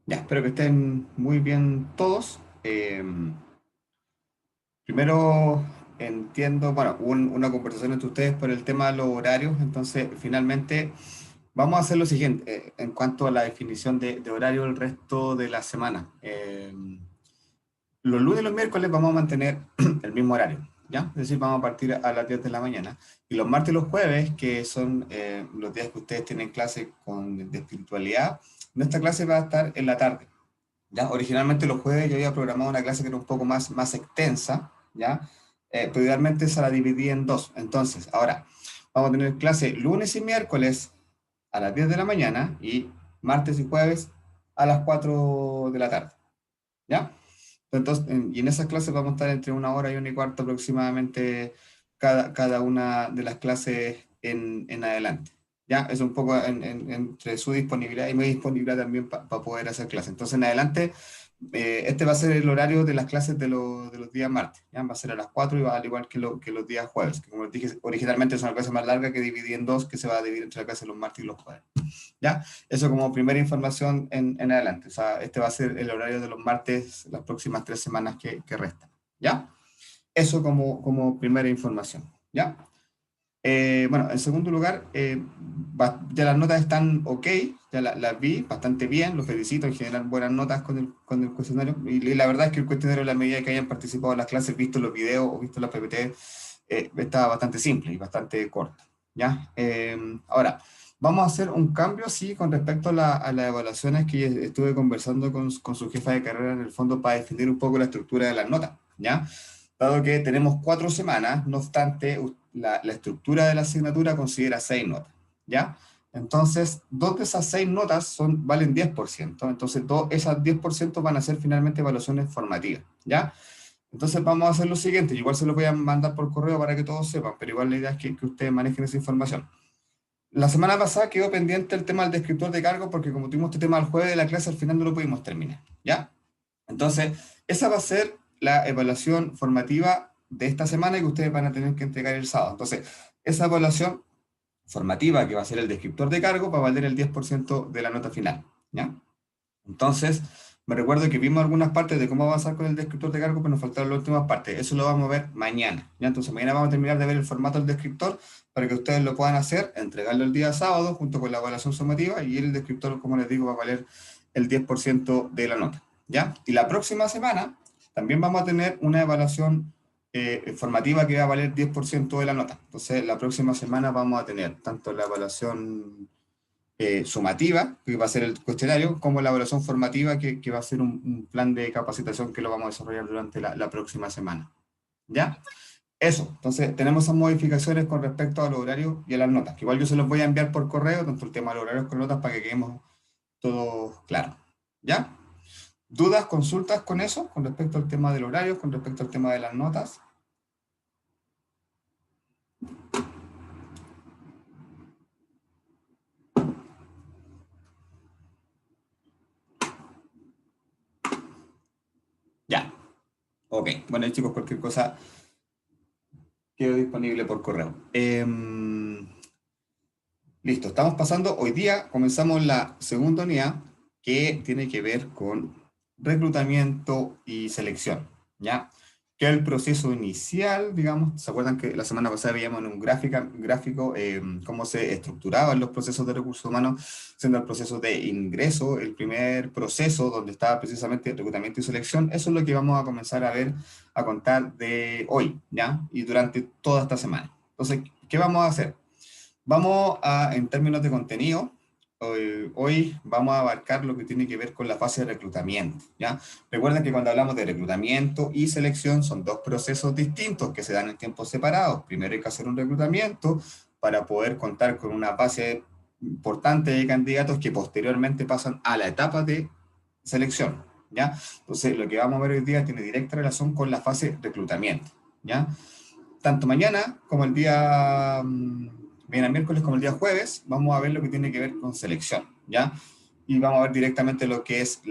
Ya, espero que estén muy bien todos. Primero entiendo, bueno, hubo una conversación entre ustedes por el tema de los horarios, entonces finalmente vamos a hacer lo siguiente en cuanto a la definición de horario el resto de la semana. Los lunes y los miércoles vamos a mantener el mismo horario, ¿ya? Es decir, vamos a partir a las 10 de la mañana. Y los martes y los jueves, que son los días que ustedes tienen clase de espiritualidad, nuestra clase va a estar en la tarde. ¿Ya? Originalmente los jueves yo había programado una clase que era un poco más extensa, ¿ya? Pero idealmente se la dividí en dos. Entonces, ahora vamos a tener clase lunes y miércoles a las 10 de la mañana y martes y jueves a las 4 de la tarde, ¿ya? Entonces, y en esas clases vamos a estar entre una hora y una y cuarto aproximadamente cada una de las clases en adelante. Ya, es un poco entre su disponibilidad y mi disponibilidad también para poder hacer clases. Entonces, en adelante, este va a ser el horario de las clases de los días martes. ¿Ya? Va a ser a las 4 y va al igual que los días jueves, que como les dije, originalmente es una clase más larga que dividí en dos, que se va a dividir entre la clase de los martes y los jueves. ¿Ya? Eso como primera información en adelante. O sea, este va a ser el horario de los martes las próximas 3 semanas que restan. ¿Ya? Eso como primera información. ¿Ya? Bueno, en segundo lugar, ya las notas están ok, ya las vi bastante bien, los felicito, en general buenas notas con el cuestionario. Y la verdad es que el cuestionario, a la medida que hayan participado en las clases, visto los videos o visto las PPT, está bastante simple y bastante corto. ¿Ya? Ahora, vamos a hacer un cambio, sí, con respecto a las evaluaciones que estuve conversando con su jefa de carrera en el fondo para definir un poco la estructura de las notas. ¿Ya? Dado que tenemos 4 semanas, no obstante, la estructura de la asignatura considera 6 notas, ¿ya? Entonces, dos de esas 6 notas valen 10%, entonces esas 10% van a ser finalmente evaluaciones formativas, ¿ya? Entonces vamos a hacer lo siguiente, igual se lo voy a mandar por correo para que todos sepan, pero igual la idea es que ustedes manejen esa información. La semana pasada quedó pendiente el tema del descriptor de cargo porque como tuvimos este tema el jueves de la clase, al final no lo pudimos terminar, ¿ya? Entonces, esa va a ser la evaluación formativa de esta semana y que ustedes van a tener que entregar el sábado. Entonces, esa evaluación formativa, que va a ser el descriptor de cargo, va a valer el 10% de la nota final, ¿ya? Entonces, me recuerdo que vimos algunas partes de cómo avanzar con el descriptor de cargo, pero nos faltaron las últimas partes. Eso lo vamos a ver mañana, ¿ya? Entonces, mañana vamos a terminar de ver el formato del descriptor para que ustedes lo puedan hacer, entregarlo el día sábado junto con la evaluación sumativa y el descriptor, como les digo, va a valer el 10% de la nota, ¿ya? Y la próxima semana también vamos a tener una evaluación formativa que va a valer 10% de la nota. Entonces, la próxima semana vamos a tener tanto la evaluación sumativa, que va a ser el cuestionario, como la evaluación formativa, que va a ser un plan de capacitación que lo vamos a desarrollar durante la próxima semana. ¿Ya? Eso, entonces tenemos esas modificaciones con respecto al horario y a las notas, que igual yo se los voy a enviar por correo, tanto el tema de los horarios con notas, para que quedemos todos claros. ¿Ya? ¿Dudas, consultas con eso, con respecto al tema del horario, con respecto al tema de las notas? Ya, ok. Bueno, chicos, cualquier cosa quedo disponible por correo. Listo, estamos pasando, hoy día comenzamos la segunda unidad que tiene que ver con reclutamiento y selección, ¿ya? Que es el proceso inicial, digamos, ¿se acuerdan que la semana pasada veíamos en un gráfico cómo se estructuraban los procesos de recursos humanos, siendo el proceso de ingreso, el primer proceso donde estaba precisamente reclutamiento y selección? Eso es lo que vamos a comenzar a ver, a contar de hoy, ¿ya? Y durante toda esta semana. Entonces, ¿qué vamos a hacer? Vamos a, en términos de contenido, hoy vamos a abarcar lo que tiene que ver con la fase de reclutamiento, ¿ya? Recuerden que cuando hablamos de reclutamiento y selección son dos procesos distintos que se dan en tiempos separados. Primero hay que hacer un reclutamiento para poder contar con una base importante de candidatos que posteriormente pasan a la etapa de selección, ¿ya? Entonces, lo que vamos a ver hoy día tiene directa relación con la fase de reclutamiento, ¿ya? Tanto mañana como el día, mañana miércoles como el día jueves, vamos a ver lo que tiene que ver con selección, ¿ya? Y vamos a ver directamente lo que es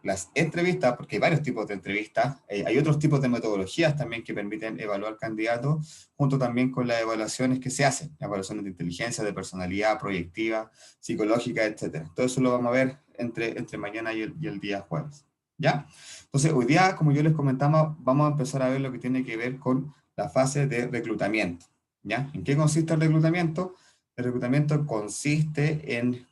las entrevistas, porque hay varios tipos de entrevistas, hay otros tipos de metodologías también que permiten evaluar candidatos, junto también con las evaluaciones que se hacen, evaluaciones de inteligencia, de personalidad, proyectiva, psicológica, etcétera. Todo eso lo vamos a ver entre mañana y el día jueves, ¿ya? Entonces, hoy día, como yo les comentaba, vamos a empezar a ver lo que tiene que ver con la fase de reclutamiento, ¿ya? ¿En qué consiste el reclutamiento? El reclutamiento consiste en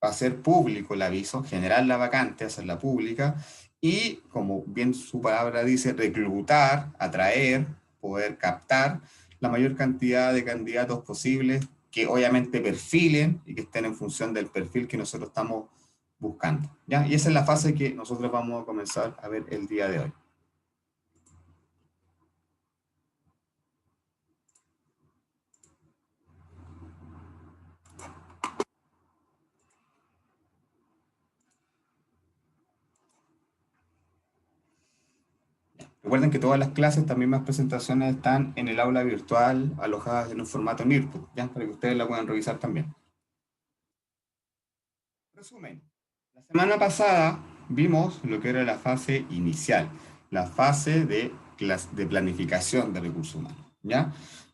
hacer público el aviso, generar la vacante, hacerla pública, y como bien su palabra dice, reclutar, atraer, poder captar la mayor cantidad de candidatos posibles que obviamente perfilen y que estén en función del perfil que nosotros estamos buscando, ¿ya? Y esa es la fase que nosotros vamos a comenzar a ver el día de hoy. Recuerden que todas las clases, también más presentaciones, están en el aula virtual, alojadas en un formato NIRPU, ¿ya? Para que ustedes la puedan revisar también. Resumen. La semana pasada vimos lo que era la fase inicial, la fase de planificación de recursos humanos, ¿ya?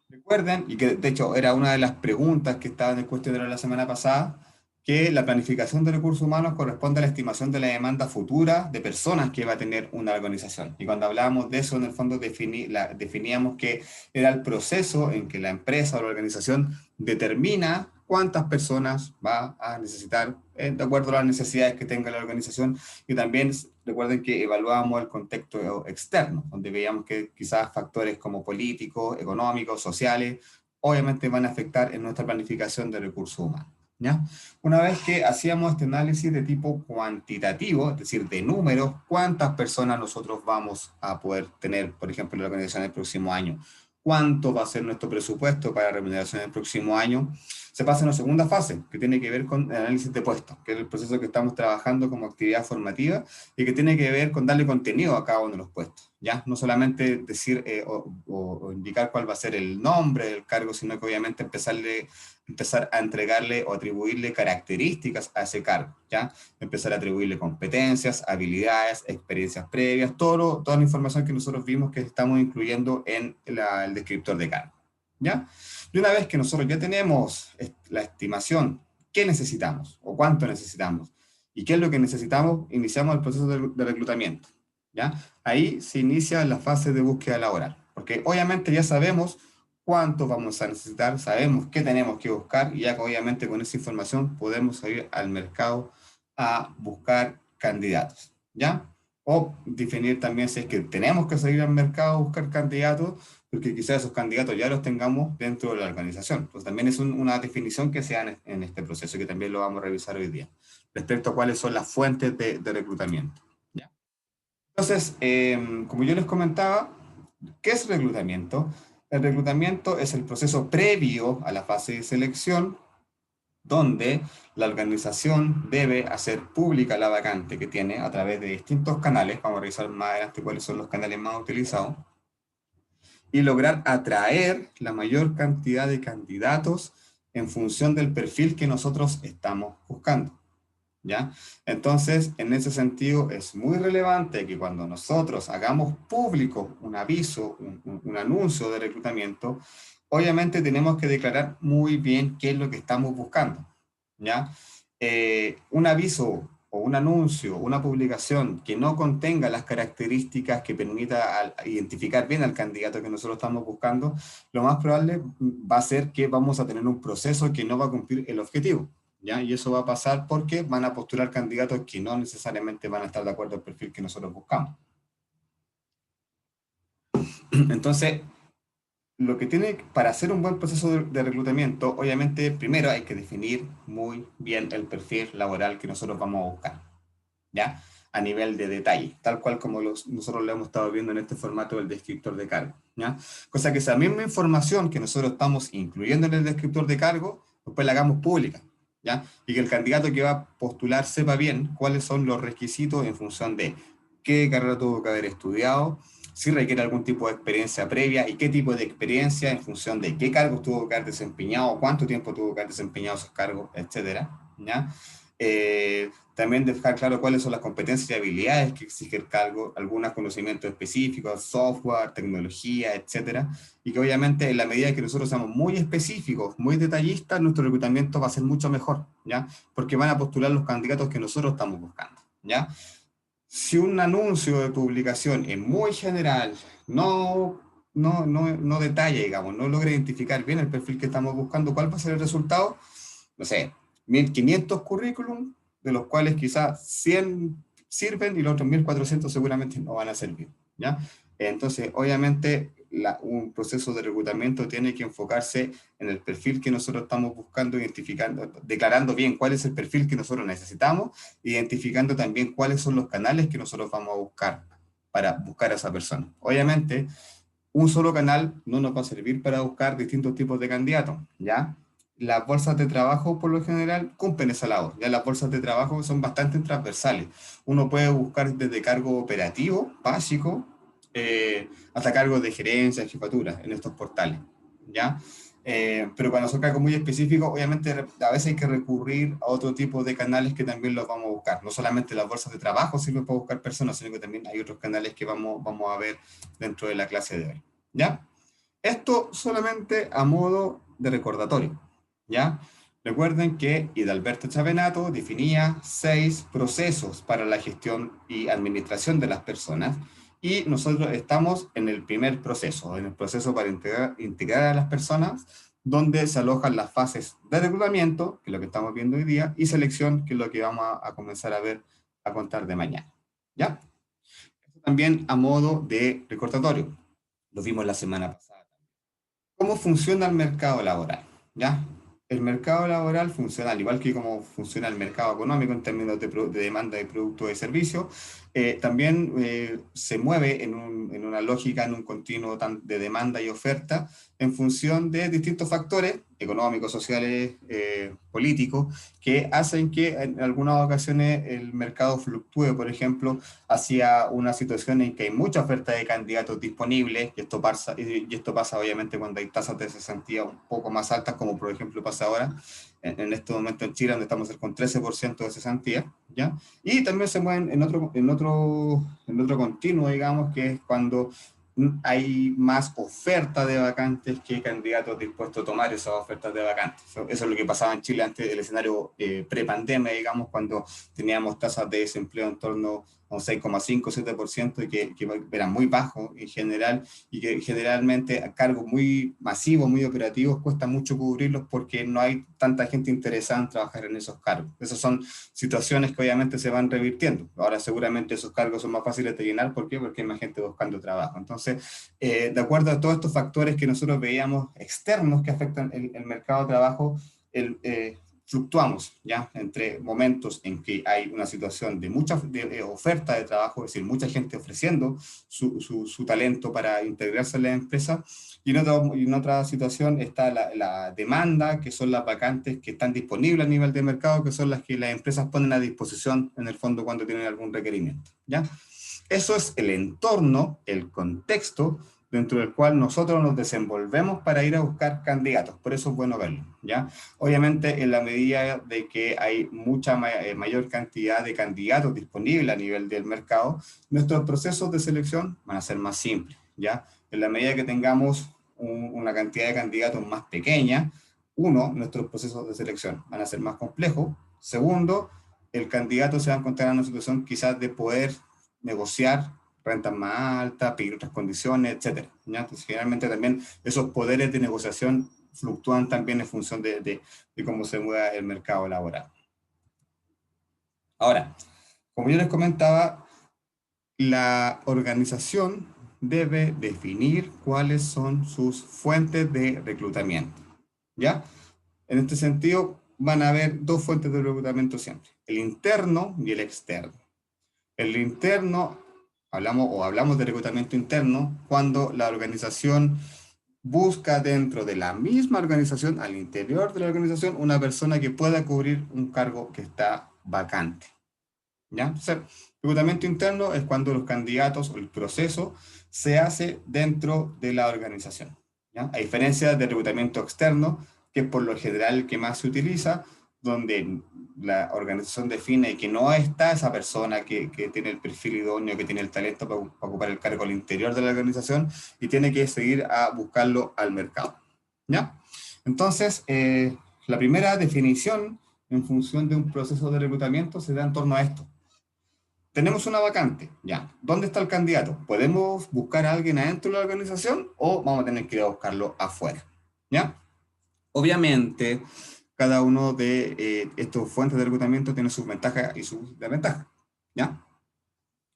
Recuerden, y que de hecho era una de las preguntas que estaban en el cuestionario la semana pasada, que la planificación de recursos humanos corresponde a la estimación de la demanda futura de personas que va a tener una organización. Y cuando hablábamos de eso, en el fondo definíamos que era el proceso en que la empresa o la organización determina cuántas personas va a necesitar de acuerdo a las necesidades que tenga la organización. Y también recuerden que evaluábamos el contexto externo, donde veíamos que quizás factores como políticos, económicos, sociales, obviamente van a afectar en nuestra planificación de recursos humanos, ¿ya? Una vez que hacíamos este análisis de tipo cuantitativo, es decir, de números, cuántas personas nosotros vamos a poder tener, por ejemplo, en la organización el próximo año, cuánto va a ser nuestro presupuesto para remuneración el próximo año, se pasa a una segunda fase, que tiene que ver con el análisis de puestos, que es el proceso que estamos trabajando como actividad formativa y que tiene que ver con darle contenido a cada uno de los puestos, ¿ya? No solamente decir o indicar cuál va a ser el nombre del cargo, sino que obviamente empezar a entregarle o atribuirle características a ese cargo, ¿ya? Empezar a atribuirle competencias, habilidades, experiencias previas, toda la información que nosotros vimos que estamos incluyendo en el descriptor de cargo, ¿ya? Y una vez que nosotros ya tenemos la estimación, ¿qué necesitamos o cuánto necesitamos? ¿Y qué es lo que necesitamos? Iniciamos el proceso de reclutamiento, ¿ya? Ahí se inicia la fase de búsqueda laboral, porque obviamente ya sabemos cuánto vamos a necesitar, sabemos qué tenemos que buscar y ya obviamente con esa información podemos salir al mercado a buscar candidatos, ¿ya? O definir también si es que tenemos que salir al mercado a buscar candidatos, porque quizás esos candidatos ya los tengamos dentro de la organización. Pues también es una definición que se da en este proceso, que también lo vamos a revisar hoy día, respecto a cuáles son las fuentes de reclutamiento, ¿ya? Entonces, como yo les comentaba, ¿qué es reclutamiento? El reclutamiento es el proceso previo a la fase de selección, donde la organización debe hacer pública la vacante que tiene a través de distintos canales, vamos a revisar más adelante cuáles son los canales más utilizados, y lograr atraer la mayor cantidad de candidatos en función del perfil que nosotros estamos buscando, ¿ya? Entonces, en ese sentido, es muy relevante que cuando nosotros hagamos público un aviso, un anuncio de reclutamiento, obviamente tenemos que declarar muy bien qué es lo que estamos buscando, ¿ya? Un aviso o un anuncio, una publicación que no contenga las características que permita identificar bien al candidato que nosotros estamos buscando, lo más probable va a ser que vamos a tener un proceso que no va a cumplir el objetivo, ¿ya? Y eso va a pasar porque van a postular candidatos que no necesariamente van a estar de acuerdo al perfil que nosotros buscamos. Entonces, lo que tiene, para hacer un buen proceso de reclutamiento, obviamente, primero hay que definir muy bien el perfil laboral que nosotros vamos a buscar, ¿ya? A nivel de detalle, tal cual como nosotros lo hemos estado viendo en este formato del descriptor de cargo, ¿ya? Cosa que esa misma información que nosotros estamos incluyendo en el descriptor de cargo, después la hagamos pública, ¿ya? Y que el candidato que va a postular sepa bien cuáles son los requisitos en función de qué carrera tuvo que haber estudiado, si requiere algún tipo de experiencia previa y qué tipo de experiencia en función de qué cargos tuvo que haber desempeñado, cuánto tiempo tuvo que haber desempeñado esos cargos, etcétera, ¿ya? También dejar claro cuáles son las competencias y habilidades que exige el cargo, algunos conocimientos específicos, software, tecnología, etcétera, y que obviamente en la medida que nosotros seamos muy específicos, muy detallistas, nuestro reclutamiento va a ser mucho mejor, ¿ya? Porque van a postular los candidatos que nosotros estamos buscando, ¿ya? Si un anuncio de publicación es muy general, no detalla, digamos, no logra identificar bien el perfil que estamos buscando, ¿cuál va a ser el resultado? No sé, 1500 currículum, de los cuales quizás 100 sirven y los otros 1400 seguramente no van a servir, ¿ya? Entonces, obviamente, un proceso de reclutamiento tiene que enfocarse en el perfil que nosotros estamos buscando, identificando, declarando bien cuál es el perfil que nosotros necesitamos, identificando también cuáles son los canales que nosotros vamos a buscar para buscar a esa persona. Obviamente, un solo canal no nos va a servir para buscar distintos tipos de candidatos, ¿ya? Las bolsas de trabajo, por lo general, cumplen esa labor. Ya las bolsas de trabajo son bastante transversales. Uno puede buscar desde cargo operativo, básico, hasta cargos de gerencia, jefatura, en estos portales, ¿ya? Pero cuando son cargos muy específicos, obviamente a veces hay que recurrir a otro tipo de canales que también los vamos a buscar. No solamente las bolsas de trabajo sirven para buscar personas, sino que también hay otros canales que vamos a ver dentro de la clase de hoy, ¿ya? Esto solamente a modo de recordatorio, ¿ya? Recuerden que Hidalberto Chavenato definía 6 procesos para la gestión y administración de las personas y nosotros estamos en el primer proceso, en el proceso para integrar a las personas, donde se alojan las fases de reclutamiento, que es lo que estamos viendo hoy día, y selección, que es lo que vamos a comenzar a ver a contar de mañana, ¿ya? También a modo de recordatorio, lo vimos la semana pasada. ¿Cómo funciona el mercado laboral? ¿Ya? El mercado laboral funciona al igual que como funciona el mercado económico en términos de demanda de productos y servicios. También se mueve en una lógica, en un continuo de demanda y oferta en función de distintos factores económicos, sociales, políticos, que hacen que en algunas ocasiones el mercado fluctúe, por ejemplo, hacia una situación en que hay mucha oferta de candidatos disponibles, y esto pasa obviamente cuando hay tasas de cesantía un poco más altas, como por ejemplo pasa ahora, en este momento en Chile, donde estamos con 13% de cesantía, ¿ya? Y también se mueven en otro continuo, digamos, que es cuando hay más oferta de vacantes que candidatos dispuestos a tomar esas ofertas de vacantes. Eso es lo que pasaba en Chile antes del escenario prepandemia, digamos, cuando teníamos tasas de desempleo en torno a un 6,5-7%, y que eran muy bajos en general, y que generalmente a cargos muy masivos, muy operativos, cuesta mucho cubrirlos porque no hay tanta gente interesada en trabajar en esos cargos. Esas son situaciones que obviamente se van revirtiendo. Ahora seguramente esos cargos son más fáciles de llenar. ¿Por qué? Porque hay más gente buscando trabajo. Entonces, de acuerdo a todos estos factores que nosotros veíamos externos que afectan el mercado de trabajo, fluctuamos, ¿ya? Entre momentos en que hay una situación de mucha oferta de trabajo, es decir, mucha gente ofreciendo su talento para integrarse en la empresa, y en otra situación está la demanda, que son las vacantes que están disponibles a nivel de mercado, que son las que las empresas ponen a disposición en el fondo cuando tienen algún requerimiento, ¿ya? Eso es el entorno, el contexto dentro del cual nosotros nos desenvolvemos para ir a buscar candidatos. Por eso es bueno verlo, ¿ya? Obviamente, en la medida de que hay mucha mayor cantidad de candidatos disponibles a nivel del mercado, nuestros procesos de selección van a ser más simples, ¿ya? En la medida que tengamos una cantidad de candidatos más pequeña, uno, nuestros procesos de selección van a ser más complejos. Segundo, el candidato se va a encontrar en una situación quizás de poder negociar rentas más altas, pedir otras condiciones, etcétera, ¿ya? Entonces, generalmente también esos poderes de negociación fluctúan también en función de cómo se mueva el mercado laboral. Ahora, como yo les comentaba, la organización debe definir cuáles son sus fuentes de reclutamiento, ¿ya? En este sentido, van a haber dos fuentes de reclutamiento siempre, el interno y el externo. El interno, hablamos de reclutamiento interno cuando la organización busca dentro de la misma organización, al interior de la organización, una persona que pueda cubrir un cargo que está vacante, ¿ya? Entonces, reclutamiento interno es cuando los candidatos o el proceso se hace dentro de la organización, ¿ya? A diferencia del reclutamiento externo, que es por lo general el que más se utiliza, donde la organización define que no está esa persona que tiene el perfil idóneo, que tiene el talento para ocupar el cargo al interior de la organización y tiene que seguir a buscarlo al mercado. ¿Ya? Entonces, la primera definición en función de un proceso de reclutamiento se da en torno a esto. Tenemos una vacante, ya. ¿Dónde está el candidato? ¿Podemos buscar a alguien adentro de la organización o vamos a tener que ir a buscarlo afuera? ¿Ya? Obviamente, cada uno de estos fuentes de reclutamiento tiene sus ventajas y sus desventajas, ¿ya?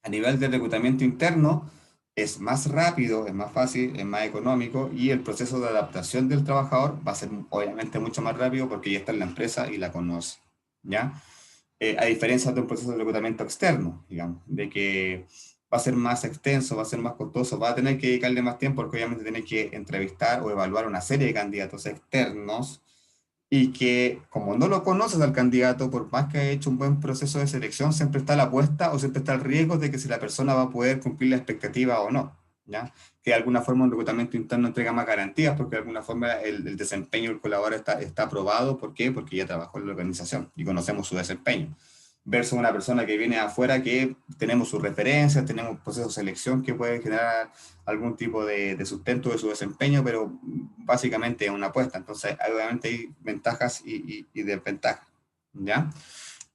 A nivel de reclutamiento interno, es más rápido, es más fácil, es más económico y el proceso de adaptación del trabajador va a ser obviamente mucho más rápido porque ya está en la empresa y la conoce, ¿ya? A diferencia de un proceso de reclutamiento externo, digamos, de que va a ser más extenso, va a ser más costoso, va a tener que dedicarle más tiempo porque obviamente tiene que entrevistar o evaluar una serie de candidatos externos y que como no lo conoces al candidato, por más que haya hecho un buen proceso de selección, siempre está la apuesta o siempre está el riesgo de que si la persona va a poder cumplir la expectativa o no, ¿ya? Que de alguna forma un reclutamiento interno entrega más garantías porque de alguna forma el desempeño del colaborador está aprobado. ¿Por qué? Porque ya trabajó en la organización y conocemos su desempeño versus una persona que viene afuera que tenemos sus referencias, tenemos procesos de selección que puede generar algún tipo de sustento de su desempeño, pero básicamente es una apuesta. Entonces, obviamente hay ventajas y desventajas, ¿ya?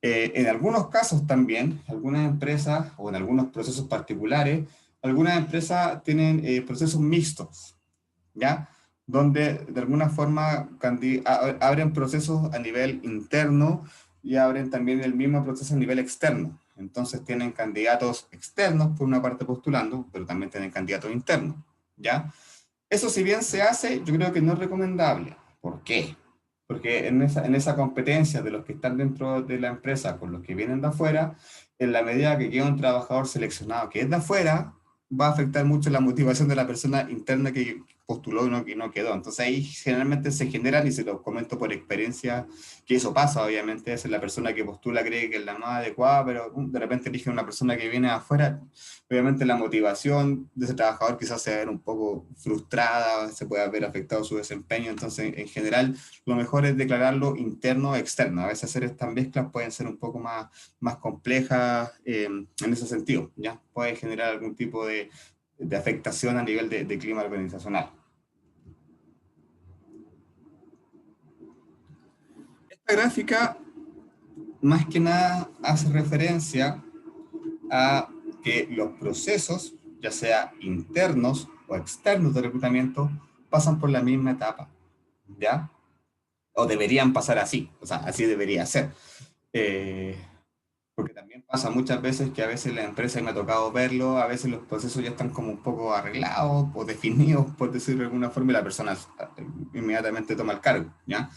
En algunos casos también, algunas empresas o en algunos procesos particulares, algunas empresas tienen procesos mixtos, ¿ya? Donde de alguna forma abren procesos a nivel interno y abren también el mismo proceso a nivel externo. Entonces tienen candidatos externos por una parte postulando, pero también tienen candidatos internos, ¿ya? Eso si bien se hace, yo creo que no es recomendable. ¿Por qué? Porque en esa competencia de los que están dentro de la empresa con los que vienen de afuera, en la medida que queda un trabajador seleccionado que es de afuera, va a afectar mucho la motivación de la persona interna que postuló y no quedó. Entonces ahí generalmente se generan, y se lo comento por experiencia, que eso pasa, obviamente, es la persona que postula cree que es la más adecuada, pero de repente elige una persona que viene de afuera. Obviamente la motivación de ese trabajador quizás se va a ver un poco frustrada, se puede haber afectado su desempeño. Entonces, en general, lo mejor es declararlo interno o externo. A veces hacer estas mezclas pueden ser un poco más complejas en ese sentido, ¿ya? Puede generar algún tipo de afectación a nivel de clima organizacional. Esta gráfica, más que nada, hace referencia a que los procesos, ya sea internos o externos de reclutamiento, pasan por la misma etapa, ¿ya? O deberían pasar así, o sea, así debería ser. Eh, Porque también pasa muchas veces que a veces la empresa, y me ha tocado verlo, a veces los procesos ya están como un poco arreglados o definidos, por decirlo de alguna forma, y la persona inmediatamente toma el cargo, ¿ya?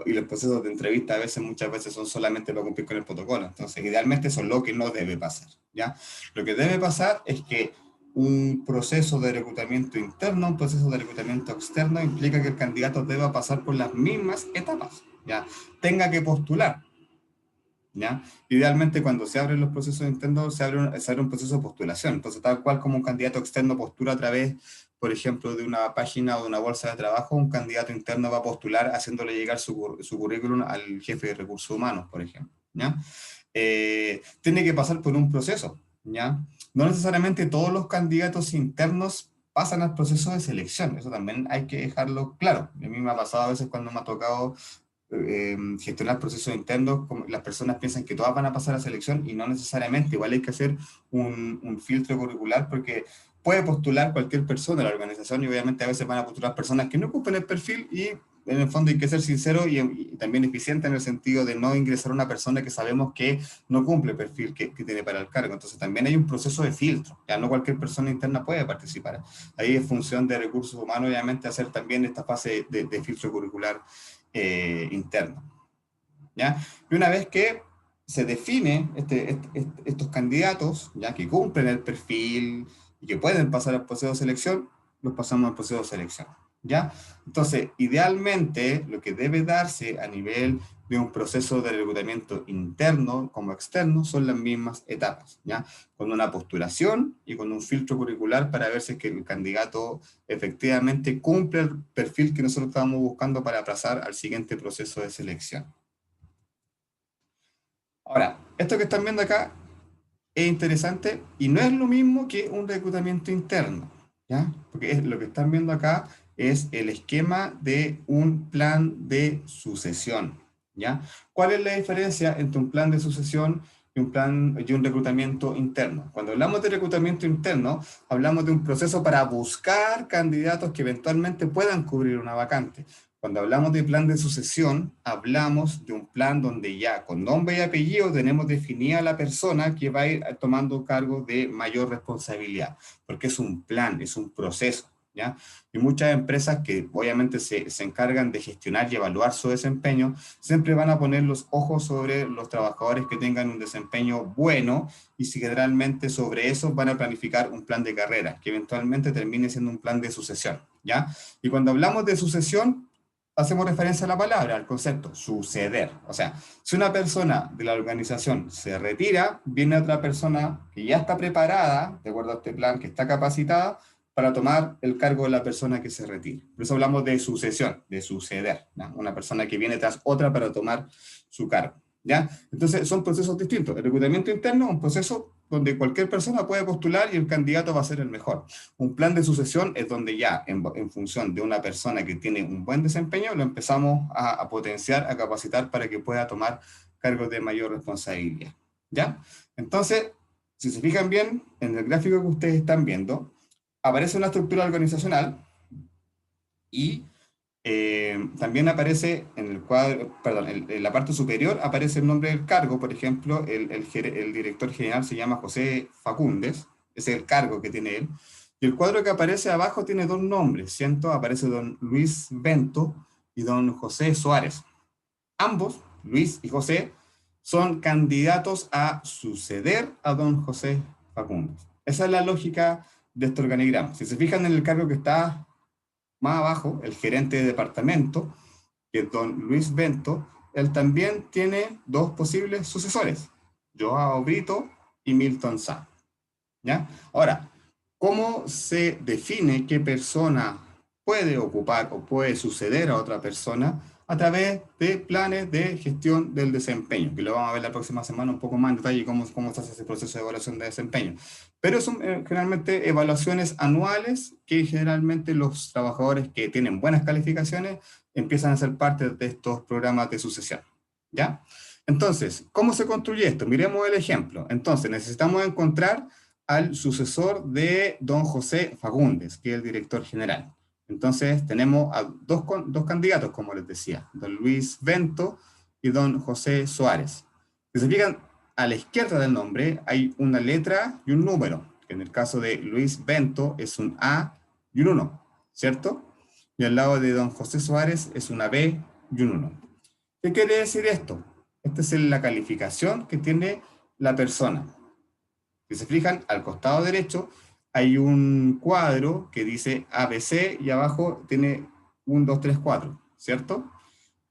Y los procesos de entrevista a veces, muchas veces son solamente para cumplir con el protocolo. Entonces, idealmente eso es lo que no debe pasar, ¿ya? Lo que debe pasar es que un proceso de reclutamiento interno, un proceso de reclutamiento externo, implica que el candidato deba pasar por las mismas etapas, ¿ya? Tenga que postular, ¿ya? Idealmente, cuando se abren los procesos internos, se abre un proceso de postulación. Entonces, tal cual como un candidato externo postula a través, por ejemplo, de una página o de una bolsa de trabajo, un candidato interno va a postular haciéndole llegar su currículum al jefe de recursos humanos, por ejemplo, ¿ya? Tiene que pasar por un proceso, ¿ya? No necesariamente todos los candidatos internos pasan al proceso de selección, eso también hay que dejarlo claro. A mí me ha pasado a veces cuando me ha tocado gestionar procesos internos, como las personas piensan que todas van a pasar a selección y no necesariamente. Igual hay que hacer un filtro curricular porque puede postular cualquier persona a la organización y obviamente a veces van a postular personas que no ocupen el perfil y en el fondo hay que ser sincero y también eficiente en el sentido de no ingresar a una persona que sabemos que no cumple el perfil que tiene para el cargo. Entonces también hay un proceso de filtro, ya no cualquier persona interna puede participar. Ahí es función de recursos humanos, obviamente, hacer también esta fase de filtro curricular interno, ¿ya? Y una vez que se define estos candidatos, ya que cumplen el perfil y que pueden pasar al proceso de selección, los pasamos al proceso de selección, ¿ya? Entonces, idealmente, lo que debe darse a nivel de un proceso de reclutamiento interno como externo son las mismas etapas, ¿ya? Con una postulación y con un filtro curricular para ver si es que el candidato efectivamente cumple el perfil que nosotros estábamos buscando para pasar al siguiente proceso de selección. Ahora, esto que están viendo acá es interesante y no es lo mismo que un reclutamiento interno, ¿ya? Porque lo que están viendo acá es el esquema de un plan de sucesión, ¿ya? ¿Cuál es la diferencia entre un plan de sucesión y un reclutamiento interno? Cuando hablamos de reclutamiento interno, hablamos de un proceso para buscar candidatos que eventualmente puedan cubrir una vacante. Cuando hablamos de plan de sucesión, hablamos de un plan donde ya con nombre y apellido tenemos definida la persona que va a ir tomando cargo de mayor responsabilidad, porque es un plan, es un proceso, ¿ya? Y muchas empresas que obviamente se encargan de gestionar y evaluar su desempeño, siempre van a poner los ojos sobre los trabajadores que tengan un desempeño bueno y si generalmente sobre eso van a planificar un plan de carrera, que eventualmente termine siendo un plan de sucesión, ¿ya? Y cuando hablamos de sucesión, hacemos referencia a la palabra, al concepto, suceder. O sea, si una persona de la organización se retira, viene otra persona que ya está preparada, de acuerdo a este plan, que está capacitada para tomar el cargo de la persona que se retire. Por eso hablamos de sucesión, de suceder, ¿no? Una persona que viene tras otra para tomar su cargo, ¿ya? Entonces son procesos distintos. El reclutamiento interno es un proceso donde cualquier persona puede postular y el candidato va a ser el mejor. Un plan de sucesión es donde ya, en función de una persona que tiene un buen desempeño, lo empezamos a potenciar, a capacitar para que pueda tomar cargos de mayor responsabilidad. ¿Ya? Entonces, si se fijan bien, en el gráfico que ustedes están viendo, aparece una estructura organizacional y también aparece en el cuadro, perdón, en la parte superior aparece el nombre del cargo, por ejemplo, el director general se llama José Facúndez, ese es el cargo que tiene él, y el cuadro que aparece abajo tiene dos nombres, ¿cierto? Aparece don Luis Bento y don José Suárez. Ambos, Luis y José, son candidatos a suceder a don José Facúndez. Esa es la lógica de este organigrama. Si se fijan en el cargo que está más abajo, el gerente de departamento, que es don Luis Bento, él también tiene dos posibles sucesores, Joao Brito y Milton Sá. ¿Ya? Ahora, ¿cómo se define qué persona puede ocupar o puede suceder a otra persona? A través de planes de gestión del desempeño, que lo vamos a ver la próxima semana un poco más en detalle cómo se hace ese proceso de evaluación de desempeño. Pero son generalmente evaluaciones anuales que generalmente los trabajadores que tienen buenas calificaciones empiezan a ser parte de estos programas de sucesión. ¿Ya? Entonces, ¿cómo se construye esto? Miremos el ejemplo. Entonces, necesitamos encontrar al sucesor de don José Facúndez, que es el director general. Entonces tenemos a dos candidatos, como les decía, don Luis Bento y don José Suárez. Si se fijan, a la izquierda del nombre hay una letra y un número, que en el caso de Luis Bento es un A y un 1, ¿cierto? Y al lado de don José Suárez es una B y un 1. ¿Qué quiere decir esto? Esta es la calificación que tiene la persona. Si se fijan, al costado derecho hay un cuadro que dice ABC y abajo tiene 1, 2, 3, 4, ¿cierto?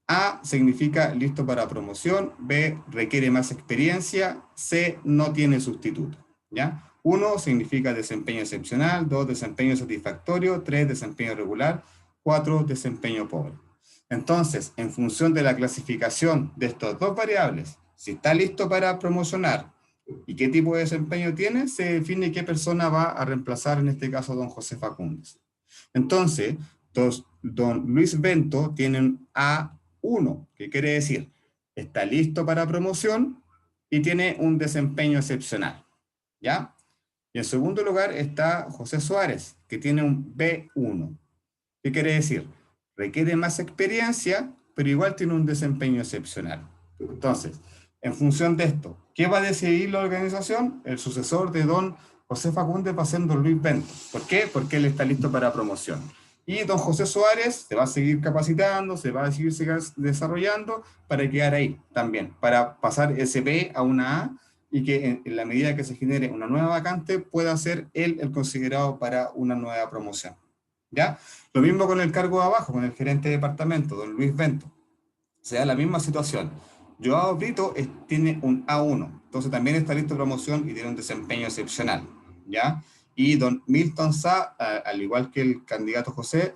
A significa listo para promoción, B requiere más experiencia, C no tiene sustituto, ¿ya? 1 significa desempeño excepcional, 2 desempeño satisfactorio, 3 desempeño regular, 4 desempeño pobre. Entonces, en función de la clasificación de estas dos variables, si está listo para promocionar y qué tipo de desempeño tiene, se define qué persona va a reemplazar, en este caso, don José Facúndez. Entonces, don Luis Bento tiene un A1, que quiere decir, está listo para promoción y tiene un desempeño excepcional, ¿ya? Y en segundo lugar está José Suárez, que tiene un B1. ¿Qué quiere decir? Requiere más experiencia, pero igual tiene un desempeño excepcional. Entonces, en función de esto, ¿qué va a decidir la organización? El sucesor de don José Facúndez va a ser don Luis Bento. ¿Por qué? Porque él está listo para promoción. Y don José Suárez se va a seguir capacitando, se va a seguir desarrollando para quedar ahí también, para pasar ese B a una A y que en la medida que se genere una nueva vacante pueda ser él el considerado para una nueva promoción. ¿Ya? Lo mismo con el cargo de abajo, con el gerente de departamento, don Luis Bento. Se da la misma situación. Joao Brito tiene un A1, entonces también está listo de promoción y tiene un desempeño excepcional, ¿ya? Y don Milton Sá, al igual que el candidato José,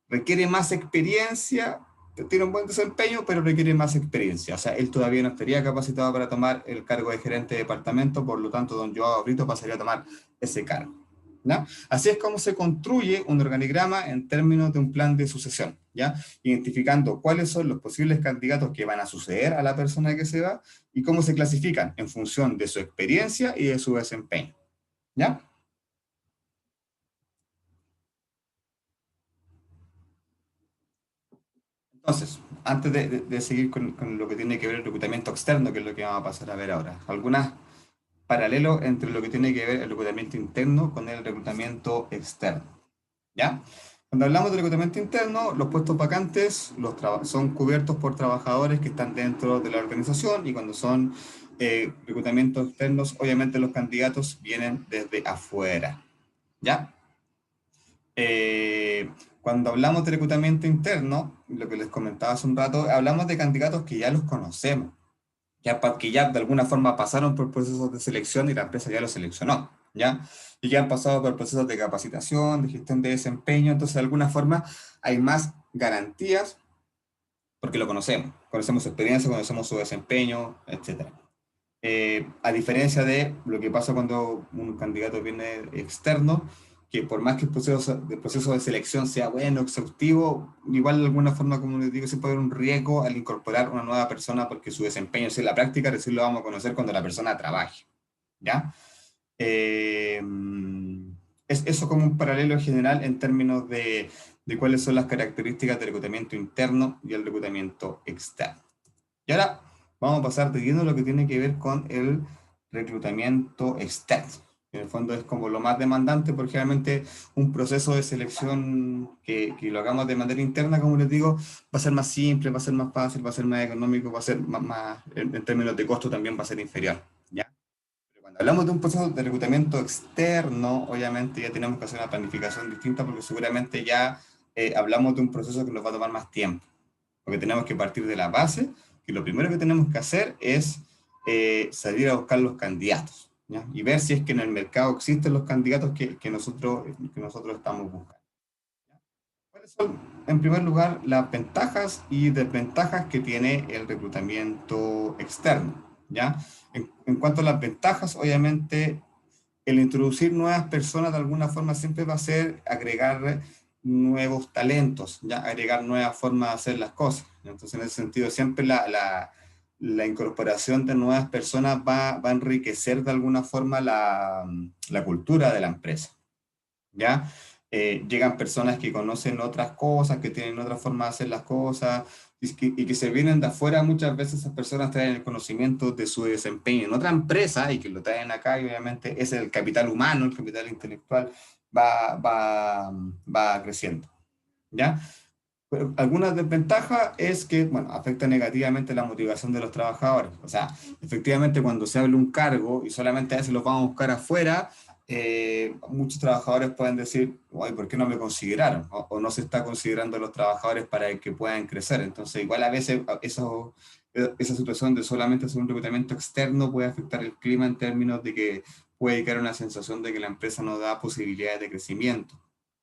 requiere más experiencia, tiene un buen desempeño, pero requiere más experiencia. O sea, él todavía no estaría capacitado para tomar el cargo de gerente de departamento, por lo tanto, don Joao Brito pasaría a tomar ese cargo. ¿Ya? Así es como se construye un organigrama en términos de un plan de sucesión, ¿ya? Identificando cuáles son los posibles candidatos que van a suceder a la persona que se va y cómo se clasifican en función de su experiencia y de su desempeño, ¿ya? Entonces, antes de seguir con lo que tiene que ver el reclutamiento externo, que es lo que vamos a pasar a ver ahora, algunas paralelos entre lo que tiene que ver el reclutamiento interno con el reclutamiento externo, ¿ya? Cuando hablamos de reclutamiento interno, los puestos vacantes son cubiertos por trabajadores que están dentro de la organización y cuando son reclutamientos externos, obviamente los candidatos vienen desde afuera, ¿ya? Cuando hablamos de reclutamiento interno, lo que les comentaba hace un rato, hablamos de candidatos que ya los conocemos, que ya de alguna forma pasaron por procesos de selección y la empresa ya los seleccionó, ¿ya? Y ya han pasado por procesos de capacitación, de gestión de desempeño, entonces de alguna forma hay más garantías porque lo conocemos, conocemos su experiencia, conocemos su desempeño, etcétera. A diferencia de lo que pasa cuando un candidato viene externo, que por más que el proceso de selección sea bueno, exhaustivo, igual de alguna forma, como les digo, se puede haber un riesgo al incorporar una nueva persona porque su desempeño, si en la práctica, recién lo vamos a conocer cuando la persona trabaje, ¿ya? Eh, es eso como un paralelo general en términos de cuáles son las características del reclutamiento interno y el reclutamiento externo. Y ahora vamos a pasar de lleno a lo que tiene que ver con el reclutamiento externo. En el fondo es como lo más demandante, porque realmente un proceso de selección que lo hagamos de manera interna, como les digo, va a ser más simple, va a ser más fácil, va a ser más económico, va a ser en términos de costo también va a ser inferior, ¿ya? Pero cuando hablamos de un proceso de reclutamiento externo, obviamente ya tenemos que hacer una planificación distinta porque seguramente ya hablamos de un proceso que nos va a tomar más tiempo porque tenemos que partir de la base, que lo primero que tenemos que hacer es salir a buscar los candidatos, ¿ya? Y ver si es que en el mercado existen los candidatos que nosotros estamos buscando. ¿Cuáles son, en primer lugar, las ventajas y desventajas que tiene el reclutamiento externo? ¿Ya? En cuanto a las ventajas, obviamente el introducir nuevas personas de alguna forma siempre va a ser agregar nuevos talentos, ¿ya? Agregar nuevas formas de hacer las cosas. Entonces, en ese sentido, siempre la incorporación de nuevas personas va a enriquecer de alguna forma la cultura de la empresa, ¿ya? Llegan personas que conocen otras cosas, que tienen otra forma de hacer las cosas, y que se vienen de afuera, muchas veces esas personas traen el conocimiento de su desempeño en otra empresa y que lo traen acá, y obviamente es el capital humano, el capital intelectual, va, va, va creciendo, ¿ya? Pero algunas desventajas es que, bueno, afecta negativamente la motivación de los trabajadores. O sea, efectivamente, cuando se abre un cargo y solamente a veces los vamos a buscar afuera, muchos trabajadores pueden decir, oye, ¿por qué no me consideraron? O no se está considerando a los trabajadores para que puedan crecer. Entonces, igual a veces esa situación de solamente hacer un reclutamiento externo puede afectar el clima en términos de que puede crear una sensación de que la empresa no da posibilidades de crecimiento,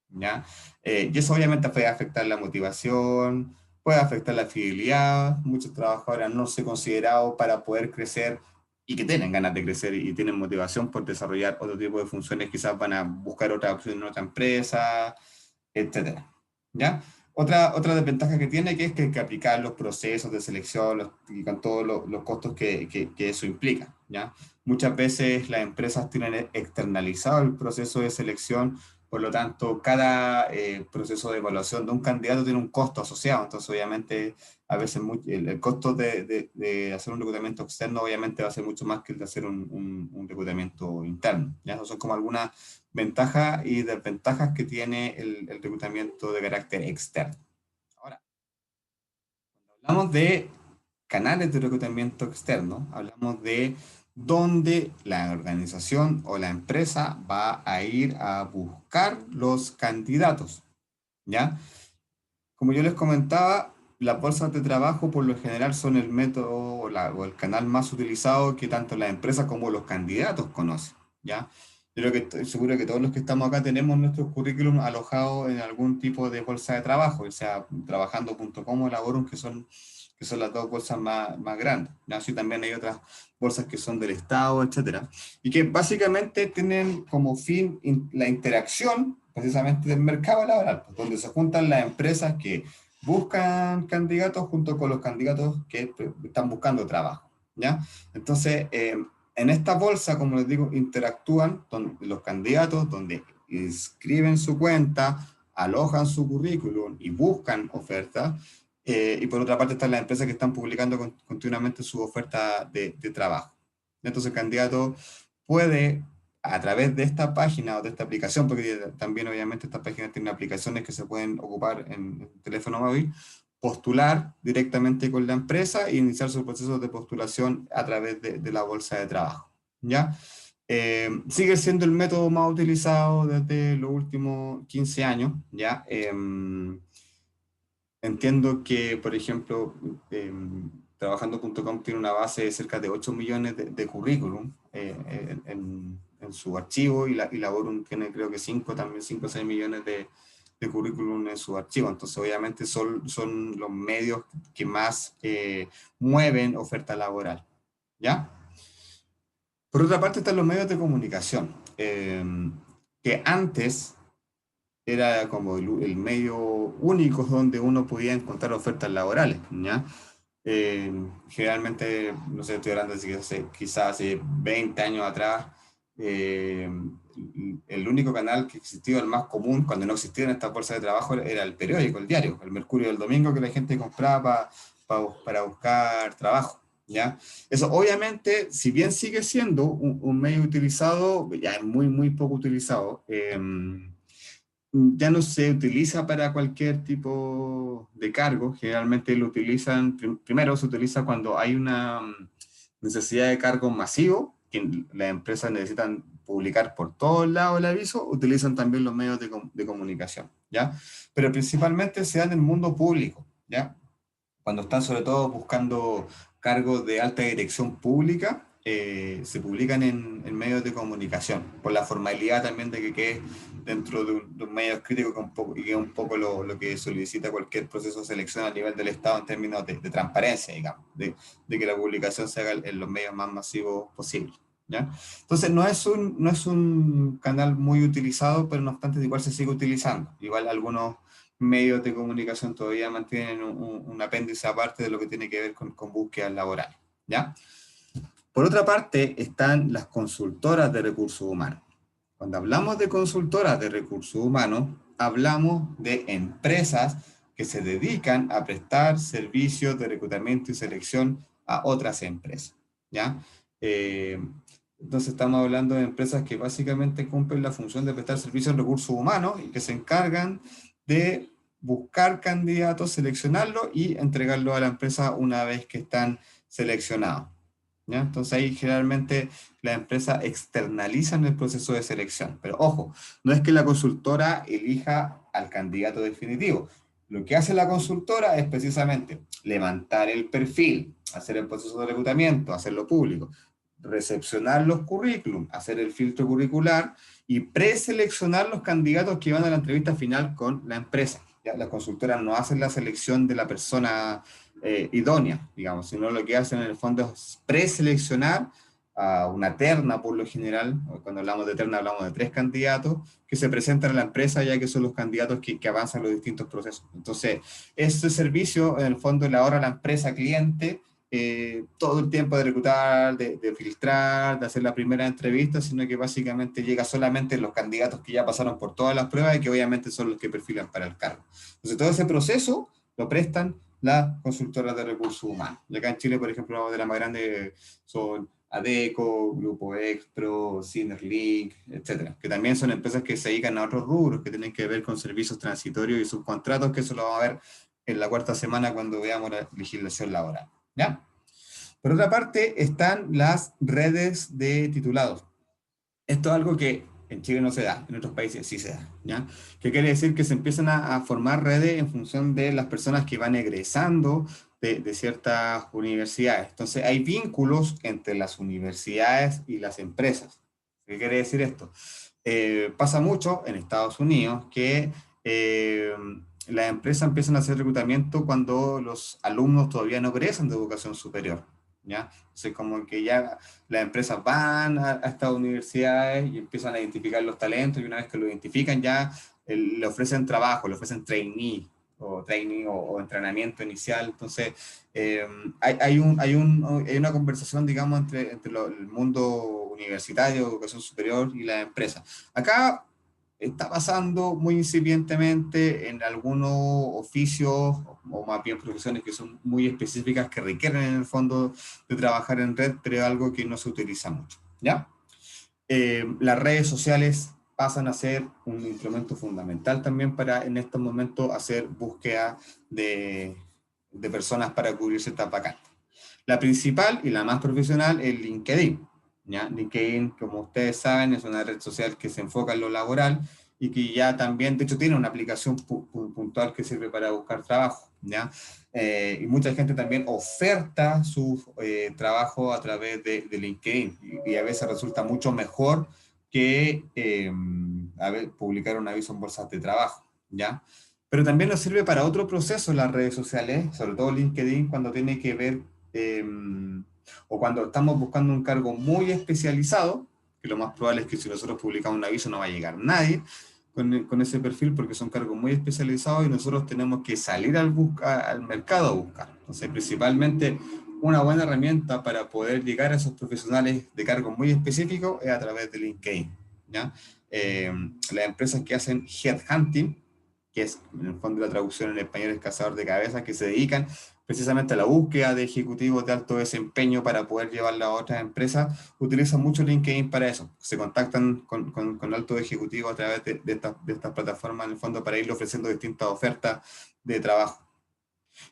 ¿ya? Y eso obviamente puede afectar la motivación, puede afectar la fidelidad. Muchos trabajadores no se considerados para poder crecer y que tienen ganas de crecer y tienen motivación por desarrollar otro tipo de funciones, quizás van a buscar otra opción en otra empresa, etcétera, ¿ya? Otra desventaja que tiene que es que hay que aplicar los procesos de selección y con todos los costos que eso implica, ¿ya? Muchas veces las empresas tienen externalizado el proceso de selección, por lo tanto, cada proceso de evaluación de un candidato tiene un costo asociado, entonces obviamente a veces el costo de hacer un reclutamiento externo obviamente va a ser mucho más que el de hacer un reclutamiento interno, ¿ya? Esas son como algunas ventajas y desventajas que tiene el reclutamiento de carácter externo. Ahora, hablamos de canales de reclutamiento externo, hablamos de dónde la organización o la empresa va a ir a buscar los candidatos, ¿ya? Como yo les comentaba, las bolsas de trabajo por lo general son el método o el canal más utilizado que tanto la empresa como los candidatos conocen, ¿ya? Yo creo que estoy seguro que todos los que estamos acá tenemos nuestros currículum alojados en algún tipo de bolsa de trabajo, o sea, trabajando.com o Laborum, que son las dos bolsas más grandes. ¿No? Así también hay otras bolsas que son del Estado, etcétera, y que básicamente tienen como fin la interacción precisamente del mercado laboral, pues, donde se juntan las empresas que buscan candidatos junto con los candidatos que están buscando trabajo. ¿Ya? Entonces, en esta bolsa, como les digo, interactúan los candidatos, donde inscriben su cuenta, alojan su currículum y buscan ofertas. Y por otra parte están las empresas que están publicando continuamente su oferta de trabajo. Entonces el candidato puede, a través de esta página o de esta aplicación, porque también obviamente estas páginas tienen aplicaciones que se pueden ocupar en teléfono móvil, postular directamente con la empresa e iniciar su proceso de postulación a través de la bolsa de trabajo. ¿Ya? Sigue siendo el método más utilizado desde los últimos 15 años. ¿Ya? Entiendo que, por ejemplo, trabajando.com tiene una base de cerca de 8 millones de currículum en su archivo, y Laborum tiene creo que 5 también, 5 o 6 millones de currículum en su archivo. Entonces, obviamente, son los medios que más mueven oferta laboral. ¿Ya? Por otra parte, están los medios de comunicación, que antes era como el medio único donde uno podía encontrar ofertas laborales, ¿ya? Eh, Generalmente, no sé, estoy hablando de quizás hace 20 años atrás, eh, el único canal que existía, el más común, cuando no existían estas bolsas de trabajo, era el periódico, el diario, el Mercurio del Domingo, que la gente compraba para buscar trabajo, ¿ya? Eso obviamente, si bien sigue siendo un medio utilizado, ya es muy poco utilizado, ya no se utiliza para cualquier tipo de cargo. Generalmente lo utilizan, primero se utiliza cuando hay una necesidad de cargo masivo, que las empresas necesitan publicar por todos lados el aviso, utilizan también los medios de comunicación, ¿ya? Pero principalmente se da en el mundo público, ¿ya? Cuando están sobre todo buscando cargos de alta dirección pública, se publican en medios de comunicación, por la formalidad también de que quede dentro de un medio escrito, y que es un poco lo que solicita cualquier proceso de selección a nivel del Estado en términos de transparencia, digamos, de que la publicación se haga en los medios más masivos posibles. ¿Ya? Entonces no es un canal muy utilizado, pero no obstante igual se sigue utilizando. Igual algunos medios de comunicación todavía mantienen un apéndice aparte de lo que tiene que ver con búsquedas laborales, ¿ya? Por otra parte, están las consultoras de recursos humanos. Cuando hablamos de consultoras de recursos humanos, hablamos de empresas que se dedican a prestar servicios de reclutamiento y selección a otras empresas, ¿ya? Eh, entonces estamos hablando de empresas que básicamente cumplen la función de prestar servicios en recursos humanos y que se encargan de buscar candidatos, seleccionarlos y entregarlos a la empresa una vez que están seleccionados. ¿Ya? Entonces ahí generalmente las empresas externalizan el proceso de selección. Pero ojo, no es que la consultora elija al candidato definitivo. Lo que hace la consultora es precisamente levantar el perfil, hacer el proceso de reclutamiento, hacerlo público, recepcionar los currículum, hacer el filtro curricular y preseleccionar los candidatos que van a la entrevista final con la empresa. ¿Ya? Las consultoras no hacen la selección de la persona idónea, digamos, sino lo que hacen en el fondo es preseleccionar a una terna por lo general. Cuando hablamos de terna hablamos de 3 candidatos que se presentan a la empresa, ya que son los candidatos que avanzan los distintos procesos. Entonces, este servicio en el fondo le ahorra a la empresa cliente todo el tiempo de reclutar, de filtrar, de hacer la primera entrevista, sino que básicamente llega solamente los candidatos que ya pasaron por todas las pruebas y que obviamente son los que perfilan para el cargo. Entonces, todo ese proceso lo prestan las consultoras de recursos humanos. Y acá en Chile, por ejemplo, de las más grandes son Adecco, Grupo Expro, Synerlink, etcétera, que también son empresas que se dedican a otros rubros que tienen que ver con servicios transitorios y subcontratos, que eso lo vamos a ver en la cuarta semana cuando veamos la legislación laboral. ¿Ya? Por otra parte, están las redes de titulados. Esto es algo que en Chile no se da, en otros países sí se da, ¿ya? ¿Qué quiere decir? Que se empiezan a formar redes en función de las personas que van egresando de ciertas universidades. Entonces, hay vínculos entre las universidades y las empresas. ¿Qué quiere decir esto? Pasa mucho en Estados Unidos que las empresas empiezan a hacer reclutamiento cuando los alumnos todavía no egresan de educación superior, ¿ya? Entonces, como que ya las empresas van a estas universidades y empiezan a identificar los talentos, y una vez que lo identifican ya le ofrecen trabajo, le ofrecen trainee o training o entrenamiento inicial. Entonces, hay una conversación, digamos, entre el mundo universitario, educación superior y las empresas. Acá está pasando muy incipientemente en algunos oficios o más bien profesiones que son muy específicas que requieren en el fondo de trabajar en red, pero es algo que no se utiliza mucho, ¿ya? Las redes sociales pasan a ser un instrumento fundamental también para en estos momentos hacer búsqueda de personas para cubrir ciertas vacantes. La principal y la más profesional es LinkedIn, ¿ya? LinkedIn, como ustedes saben, es una red social que se enfoca en lo laboral y que ya también, de hecho, tiene una aplicación puntual que sirve para buscar trabajo, ¿ya? Y mucha gente también oferta su trabajo a través de LinkedIn y a veces resulta mucho mejor que publicar un aviso en bolsas de trabajo, ¿ya? Pero también nos sirve para otro proceso en las redes sociales, sobre todo LinkedIn, cuando tiene que ver eh, o cuando estamos buscando un cargo muy especializado, que lo más probable es que si nosotros publicamos un aviso no va a llegar nadie con ese perfil porque son cargos muy especializados y nosotros tenemos que salir al mercado a buscar. Entonces, principalmente una buena herramienta para poder llegar a esos profesionales de cargos muy específicos es a través de LinkedIn, ¿ya? Las empresas que hacen headhunting, que es en el fondo la traducción en español es cazador de cabezas, que se dedican precisamente a la búsqueda de ejecutivos de alto desempeño para poder llevarla a otras empresas, utilizan mucho LinkedIn para eso. Se contactan con altos ejecutivos a través de estas plataformas en el fondo para irle ofreciendo distintas ofertas de trabajo.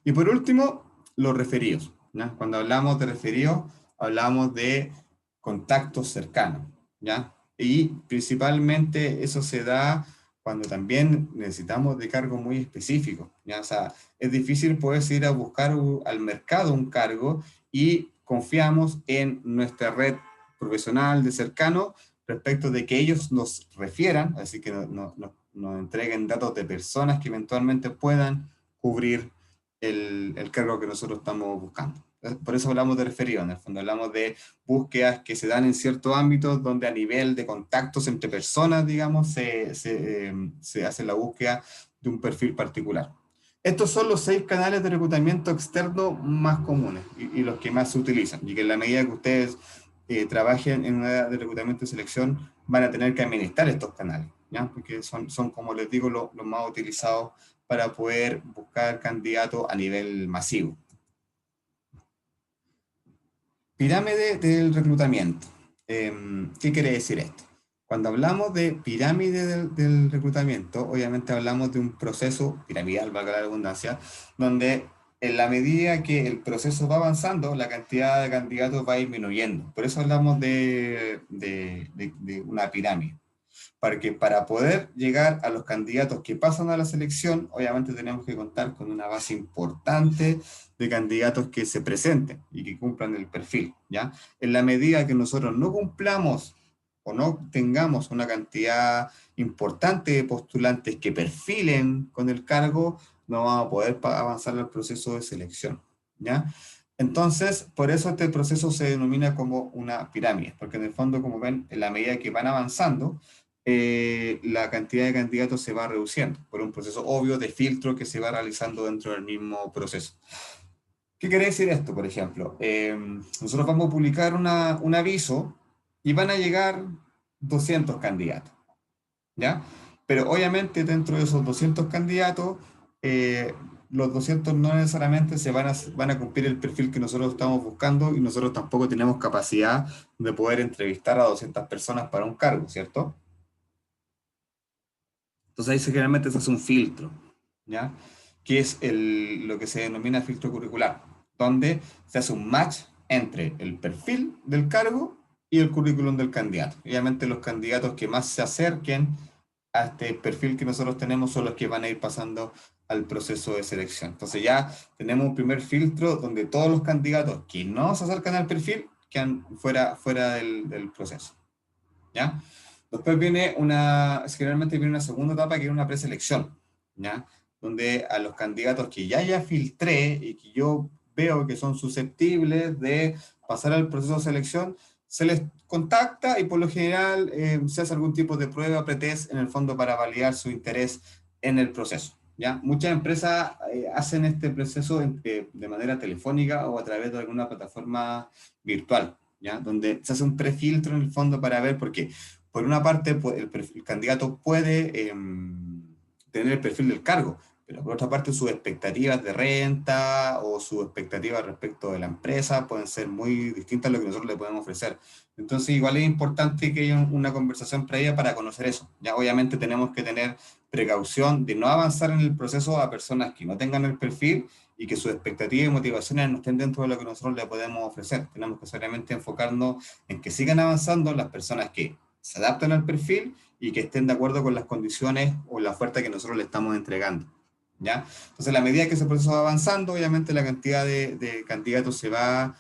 Y por último, los referidos, ¿ya? Cuando hablamos de referidos, hablamos de contactos cercanos, ¿ya? Y principalmente eso se da cuando también necesitamos de cargos muy específicos, ¿ya? O sea, es difícil poder ir a buscar al mercado un cargo y confiamos en nuestra red profesional de cercanos respecto de que ellos nos refieran, así que nos entreguen datos de personas que eventualmente puedan cubrir el cargo que nosotros estamos buscando. Por eso hablamos de referido, en el fondo hablamos de búsquedas que se dan en ciertos ámbitos donde a nivel de contactos entre personas, digamos, se hace la búsqueda de un perfil particular. Estos son los 6 canales de reclutamiento externo más comunes y los que más se utilizan. Y que en la medida que ustedes trabajen en una área de reclutamiento y selección, van a tener que administrar estos canales, ¿ya? Porque son como les digo, los más utilizados para poder buscar candidatos a nivel masivo. Pirámide del reclutamiento. ¿Qué quiere decir esto? Cuando hablamos de pirámide del reclutamiento, obviamente hablamos de un proceso piramidal, valga la redundancia, donde en la medida que el proceso va avanzando, la cantidad de candidatos va disminuyendo. Por eso hablamos de una pirámide. Porque para poder llegar a los candidatos que pasan a la selección, obviamente tenemos que contar con una base importante de candidatos que se presenten y que cumplan el perfil, ¿ya? En la medida que nosotros no cumplamos o no tengamos una cantidad importante de postulantes que perfilen con el cargo, no vamos a poder avanzar al proceso de selección, ¿ya? Entonces, por eso este proceso se denomina como una pirámide, porque en el fondo, como ven, en la medida que van avanzando, la cantidad de candidatos se va reduciendo por un proceso obvio de filtro que se va realizando dentro del mismo proceso. ¿Qué quiere decir esto, por ejemplo? Nosotros vamos a publicar un aviso y van a llegar 200 candidatos, ¿ya? Pero obviamente dentro de esos 200 candidatos, eh, los 200 no necesariamente van a cumplir el perfil que nosotros estamos buscando y nosotros tampoco tenemos capacidad de poder entrevistar a 200 personas para un cargo, ¿cierto? Entonces ahí generalmente se hace un filtro, ¿ya? Que es lo que se denomina filtro curricular, donde se hace un match entre el perfil del cargo y el currículum del candidato. Obviamente los candidatos que más se acerquen a este perfil que nosotros tenemos son los que van a ir pasando al proceso de selección. Entonces ya tenemos un primer filtro donde todos los candidatos que no se acercan al perfil quedan fuera del proceso. ¿ya? Después generalmente viene una segunda etapa que es una preselección, ¿ya? Donde a los candidatos que ya filtré y que yo veo que son susceptibles de pasar al proceso de selección, se les contacta y por lo general se hace algún tipo de prueba, pretest, en el fondo para validar su interés en el proceso. ¿Ya? Muchas empresas hacen este proceso de manera telefónica o a través de alguna plataforma virtual, ¿ya? Donde se hace un prefiltro en el fondo para ver, porque por una parte pues, el candidato puede tener el perfil del cargo, pero por otra parte sus expectativas de renta o sus expectativas respecto de la empresa pueden ser muy distintas a lo que nosotros le podemos ofrecer. Entonces igual es importante que haya una conversación previa para conocer eso. Ya obviamente tenemos que tener precaución de no avanzar en el proceso a personas que no tengan el perfil y que sus expectativas y motivaciones no estén dentro de lo que nosotros le podemos ofrecer. Tenemos que solamente enfocarnos en que sigan avanzando las personas que se adapten al perfil y que estén de acuerdo con las condiciones o la oferta que nosotros le estamos entregando. ¿Ya? Entonces, a la medida que ese proceso va avanzando, obviamente la cantidad de candidatos se va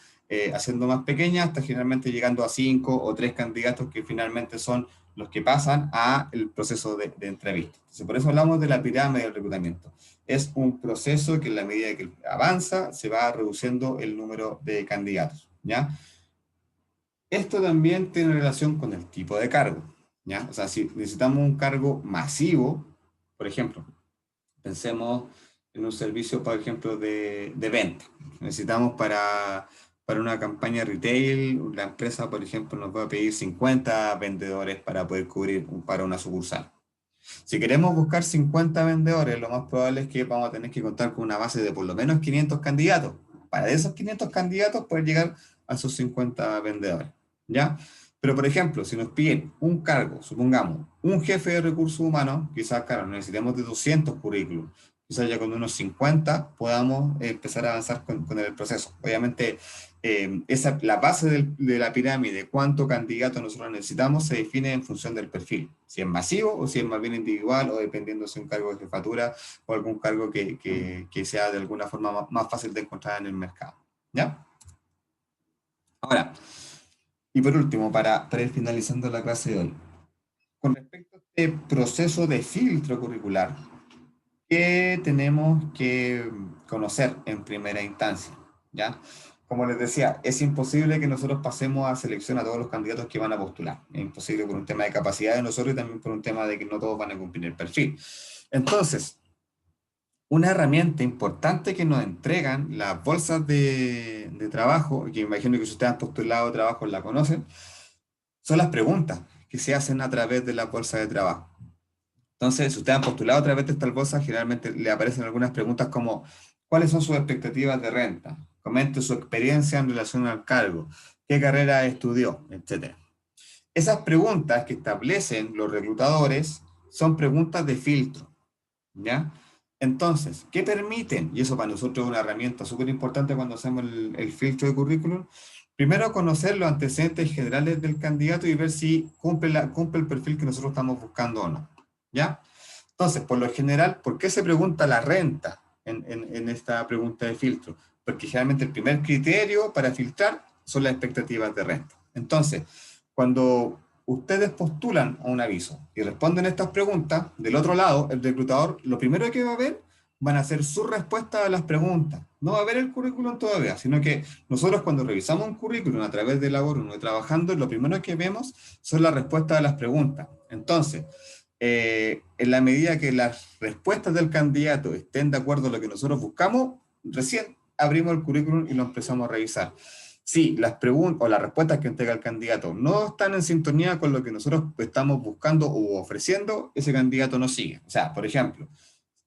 haciendo más pequeña, hasta generalmente llegando a 5 o 3 candidatos que finalmente son los que pasan a el proceso de entrevista. Entonces, por eso hablamos de la pirámide del reclutamiento. Es un proceso que en la medida que avanza, se va reduciendo el número de candidatos, ¿ya? Esto también tiene relación con el tipo de cargo, ¿ya? O sea, si necesitamos un cargo masivo, por ejemplo, pensemos en un servicio, por ejemplo, de venta. Necesitamos para una campaña retail, la empresa, por ejemplo, nos va a pedir 50 vendedores para poder cubrir para una sucursal. Si queremos buscar 50 vendedores, lo más probable es que vamos a tener que contar con una base de por lo menos 500 candidatos. Para esos 500 candidatos poder llegar a esos 50 vendedores, ¿ya? Pero, por ejemplo, si nos piden un cargo, supongamos, un jefe de recursos humanos, quizás, claro, necesitemos de 200 currículums, quizás ya con unos 50 podamos empezar a avanzar con el proceso. Obviamente, la base de la pirámide, cuánto candidato nosotros necesitamos, se define en función del perfil. Si es masivo o si es más bien individual o dependiendo si es un cargo de jefatura o algún cargo que sea de alguna forma más fácil de encontrar en el mercado. ¿Ya? Ahora, y por último, para ir finalizando la clase de hoy, con respecto a este proceso de filtro curricular, ¿qué tenemos que conocer en primera instancia? ¿Ya? Como les decía, es imposible que nosotros pasemos a selección a todos los candidatos que van a postular. Es imposible por un tema de capacidad de nosotros y también por un tema de que no todos van a cumplir el perfil. Entonces, una herramienta importante que nos entregan las bolsas de trabajo, que imagino que si ustedes han postulado trabajo la conocen, son las preguntas que se hacen a través de la bolsa de trabajo. Entonces, si ustedes han postulado a través de estas bolsas, generalmente le aparecen algunas preguntas como ¿cuáles son sus expectativas de renta? Comente su experiencia en relación al cargo, qué carrera estudió, etcétera. Esas preguntas que establecen los reclutadores son preguntas de filtro, ¿ya? Entonces, ¿qué permiten? Y eso para nosotros es una herramienta súper importante cuando hacemos el filtro de currículum. Primero, conocer los antecedentes generales del candidato y ver si cumple el perfil que nosotros estamos buscando o no, ¿ya? Entonces, por lo general, ¿por qué se pregunta la renta en esta pregunta de filtro? Porque generalmente el primer criterio para filtrar son las expectativas de renta. Entonces, cuando ustedes postulan a un aviso y responden estas preguntas, del otro lado, el reclutador, lo primero que va a ver van a ser sus respuestas a las preguntas. No va a ver el currículum todavía, sino que nosotros cuando revisamos un currículum a través de Labor 1 y trabajando, lo primero que vemos son las respuestas a las preguntas. Entonces, en la medida que las respuestas del candidato estén de acuerdo a lo que nosotros buscamos, recién abrimos el currículum y lo empezamos a revisar. Si las preguntas o las respuestas que entrega el candidato no están en sintonía con lo que nosotros estamos buscando o ofreciendo, ese candidato no sigue. O sea, por ejemplo,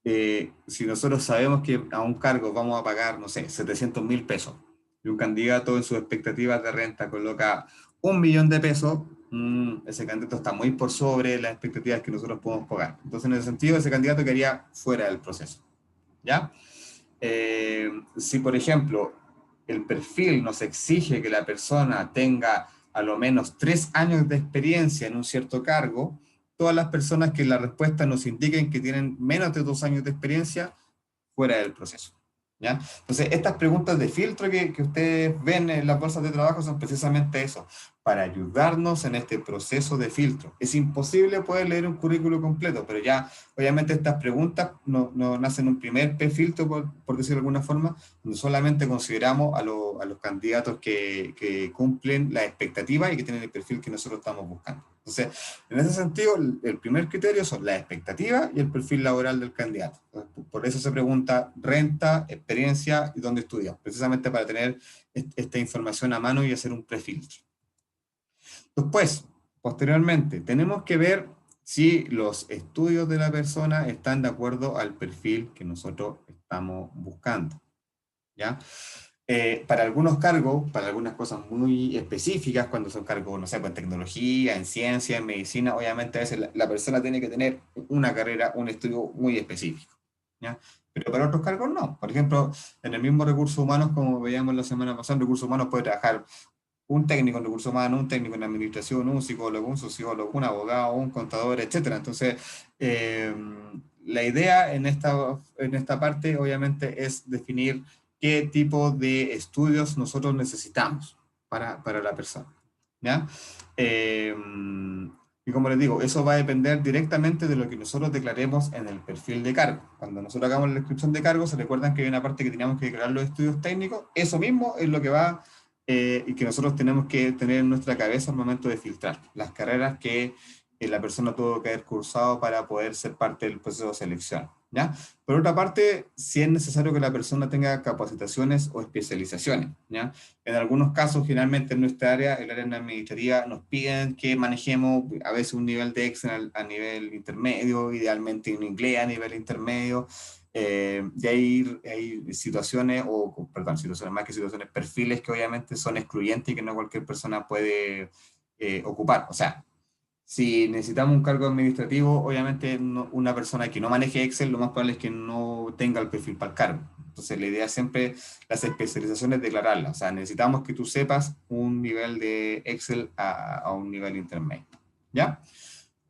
si nosotros sabemos que a un cargo vamos a pagar, no sé, 700.000 pesos, y un candidato en sus expectativas de renta coloca 1 millón de pesos, ese candidato está muy por sobre las expectativas que nosotros podemos pagar. Entonces, en ese sentido, ese candidato quedaría fuera del proceso. ¿Ya? Si, por ejemplo, el perfil nos exige que la persona tenga a lo menos 3 años de experiencia en un cierto cargo, todas las personas que la respuesta nos indiquen que tienen menos de 2 años de experiencia, fuera del proceso. ¿Ya? Entonces, estas preguntas de filtro que ustedes ven en las bolsas de trabajo son precisamente eso, para ayudarnos en este proceso de filtro. Es imposible poder leer un currículo completo, pero ya, obviamente, estas preguntas no nacen un primer filtro, por decirlo de alguna forma, donde solamente consideramos a los candidatos que cumplen la expectativa y que tienen el perfil que nosotros estamos buscando. Entonces, en ese sentido, el primer criterio son la expectativa y el perfil laboral del candidato. Por eso se pregunta renta, experiencia y dónde estudia, precisamente para tener esta información a mano y hacer un prefiltro. Después, posteriormente, tenemos que ver si los estudios de la persona están de acuerdo al perfil que nosotros estamos buscando, ¿ya? Para algunos cargos, para algunas cosas muy específicas, cuando son cargos, no sé, pues en tecnología, en ciencia, en medicina, obviamente a veces la persona tiene que tener una carrera, un estudio muy específico, ¿ya? Pero para otros cargos no. Por ejemplo, en el mismo recursos humanos, como veíamos la semana pasada, en recursos humanos puede trabajar un técnico en recursos humanos, un técnico en administración, un psicólogo, un sociólogo, un abogado, un contador, etcétera. Entonces, la idea en esta parte, obviamente, es definir qué tipo de estudios nosotros necesitamos para la persona, ¿ya? Eh, y como les digo, eso va a depender directamente de lo que nosotros declaremos en el perfil de cargo. Cuando nosotros hagamos la descripción de cargo, se recuerdan que hay una parte que teníamos que declarar los estudios técnicos. Eso mismo es lo que va y que nosotros tenemos que tener en nuestra cabeza al momento de filtrar las carreras que la persona tuvo que haber cursado para poder ser parte del proceso de selección, ¿ya? Por otra parte, si es necesario que la persona tenga capacitaciones o especializaciones, ¿ya? En algunos casos, generalmente en nuestra área, el área administrativa, nos piden que manejemos a veces un nivel de Excel a nivel intermedio, idealmente un inglés a nivel intermedio, y hay situaciones, o perdón, situaciones más que situaciones, perfiles que obviamente son excluyentes y que no cualquier persona puede ocupar. O sea, si necesitamos un cargo administrativo, obviamente una persona que no maneje Excel, lo más probable es que no tenga el perfil para el cargo. Entonces, la idea es siempre las especializaciones declararlas. O sea, necesitamos que tú sepas un nivel de Excel a un nivel intermedio. ¿Ya?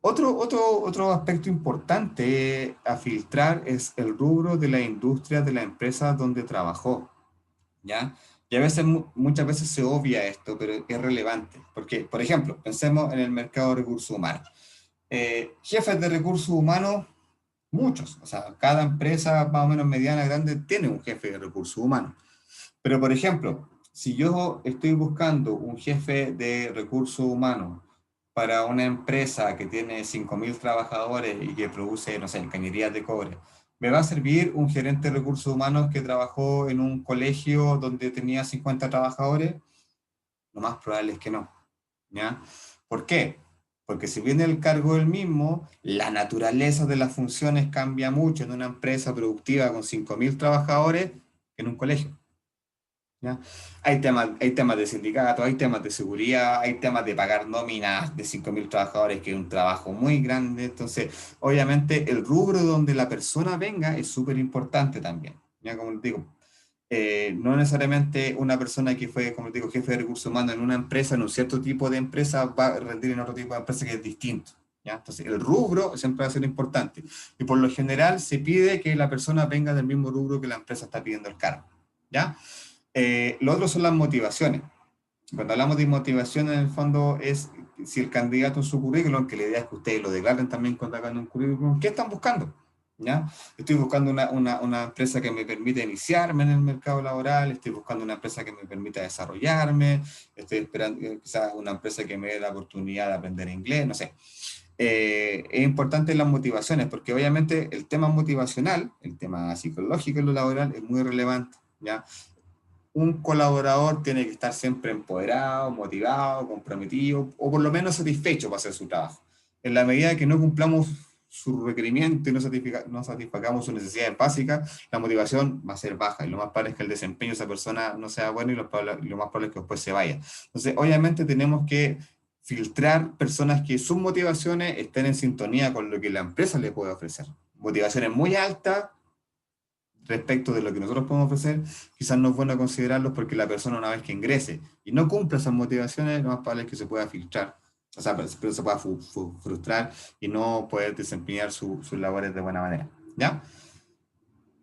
Otro aspecto importante a filtrar es el rubro de la industria de la empresa donde trabajó, ¿ya? Y a veces, muchas veces se obvia esto, pero es relevante, porque, por ejemplo, pensemos en el mercado de recursos humanos. Jefes de recursos humanos, muchos, o sea, cada empresa más o menos mediana, grande, tiene un jefe de recursos humanos. Pero, por ejemplo, si yo estoy buscando un jefe de recursos humanos para una empresa que tiene 5.000 trabajadores y que produce, no sé, cañerías de cobre, ¿me va a servir un gerente de recursos humanos que trabajó en un colegio donde tenía 50 trabajadores? Lo más probable es que no, ¿ya? ¿Por qué? Porque si bien el cargo es el mismo, la naturaleza de las funciones cambia mucho en una empresa productiva con 5.000 trabajadores que en un colegio. ¿Ya? Hay temas de sindicato, hay temas de seguridad, hay temas de pagar nóminas de 5.000 trabajadores, que es un trabajo muy grande. Entonces, obviamente, el rubro donde la persona venga es súper importante también. ¿Ya? Como les digo, no necesariamente una persona que fue, como les digo, jefe de recursos humanos en una empresa, en un cierto tipo de empresa, va a rendir en otro tipo de empresa que es distinto. ¿Ya? Entonces, el rubro siempre va a ser importante. Y por lo general se pide que la persona venga del mismo rubro que la empresa está pidiendo el cargo. ¿Ya? Lo otro son las motivaciones. Cuando hablamos de motivación, en el fondo es si el candidato en su currículum, que la idea es que ustedes lo declaren también cuando hagan un currículum, ¿qué están buscando? ¿Ya? Estoy buscando una empresa que me permita iniciarme en el mercado laboral, estoy buscando una empresa que me permita desarrollarme, estoy esperando quizás una empresa que me dé la oportunidad de aprender inglés, no sé. Es importante las motivaciones, porque obviamente el tema motivacional, el tema psicológico en lo laboral es muy relevante, ¿ya? Un colaborador tiene que estar siempre empoderado, motivado, comprometido, o por lo menos satisfecho para hacer su trabajo. En la medida que no cumplamos su requerimiento y no satisfagamos sus necesidades básicas, la motivación va a ser baja y lo más probable es que el desempeño de esa persona no sea bueno y lo más probable es que después se vaya. Entonces, obviamente tenemos que filtrar personas que sus motivaciones estén en sintonía con lo que la empresa le puede ofrecer. Motivaciones muy altas respecto de lo que nosotros podemos ofrecer, quizás no es bueno considerarlos porque la persona una vez que ingrese y no cumpla esas motivaciones, lo más probable es que se pueda filtrar, o sea, pero se pueda frustrar y no poder desempeñar sus labores de buena manera, ¿ya?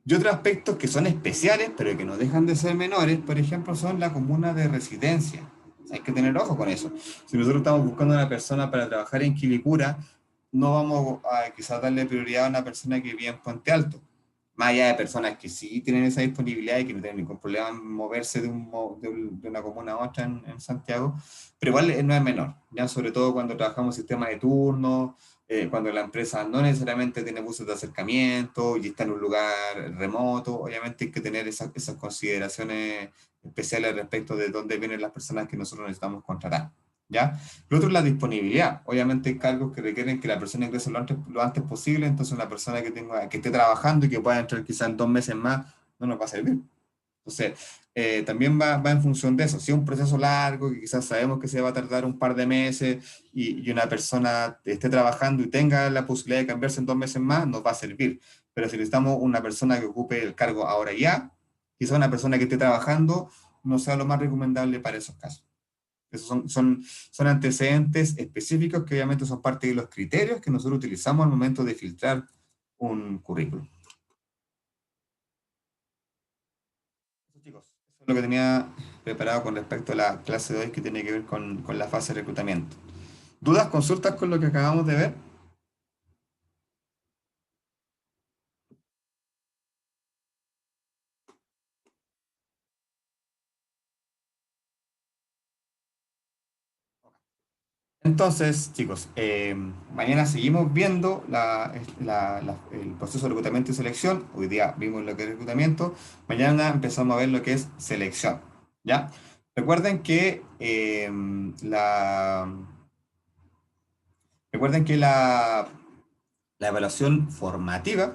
Y otros aspectos que son especiales, pero que no dejan de ser menores, por ejemplo, son la comuna de residencia. Hay que tener ojo con eso. Si nosotros estamos buscando una persona para trabajar en Quilicura, no vamos a quizás darle prioridad a una persona que vive en Puente Alto. Más allá de personas que sí tienen esa disponibilidad y que no tienen ningún problema en moverse de una comuna a otra en Santiago, pero igual no es menor, ya sobre todo cuando trabajamos sistemas de turno, cuando la empresa no necesariamente tiene buses de acercamiento y está en un lugar remoto, obviamente hay que tener esas consideraciones especiales respecto de dónde vienen las personas que nosotros necesitamos contratar. ¿Ya? Lo otro es la disponibilidad. Obviamente hay cargos que requieren que la persona ingrese lo antes posible, entonces una persona que esté trabajando y que pueda entrar quizás en 2 meses más no nos va a servir. Entonces, también va en función de eso. Si es un proceso largo, que quizás sabemos que se va a tardar un par de meses y una persona esté trabajando y tenga la posibilidad de cambiarse en 2 meses más, nos va a servir. Pero si necesitamos una persona que ocupe el cargo ahora ya, quizás una persona que esté trabajando no sea lo más recomendable para esos casos. Esos son antecedentes específicos que obviamente son parte de los criterios que nosotros utilizamos al momento de filtrar un currículum. Chicos, eso es lo que tenía preparado con respecto a la clase de hoy que tiene que ver con la fase de reclutamiento. ¿Dudas, consultas con lo que acabamos de ver? Entonces, chicos, mañana seguimos viendo el proceso de reclutamiento y selección. Hoy día vimos lo que es reclutamiento. Mañana empezamos a ver lo que es selección. ¿Ya? Recuerden que recuerden que la evaluación formativa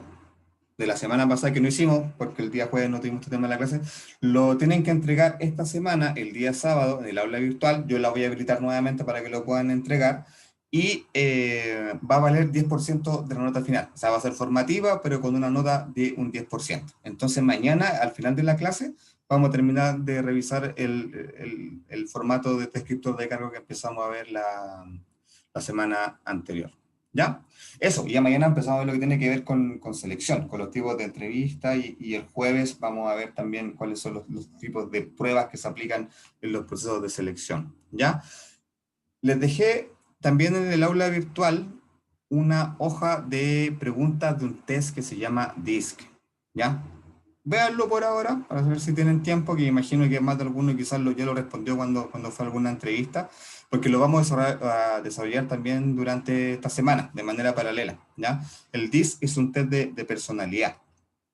de la semana pasada que no hicimos, porque el día jueves no tuvimos este tema en la clase, lo tienen que entregar esta semana, el día sábado, en el aula virtual. Yo la voy a habilitar nuevamente para que lo puedan entregar. Y va a valer 10% de la nota final. O sea, va a ser formativa, pero con una nota de un 10%. Entonces, mañana, al final de la clase, vamos a terminar de revisar el formato de descriptor de cargo que empezamos a ver la semana anterior. ¿Ya? Eso, y ya mañana empezamos a ver lo que tiene que ver con selección, con los tipos de entrevistas y el jueves vamos a ver también cuáles son los tipos de pruebas que se aplican en los procesos de selección, ¿ya? Les dejé también en el aula virtual una hoja de preguntas de un test que se llama DISC, ¿ya? Véanlo por ahora, para saber si tienen tiempo, que imagino que más de alguno quizás ya lo respondió cuando fue alguna entrevista, porque lo vamos a desarrollar también durante esta semana, de manera paralela, ¿ya? El DISC es un test de personalidad.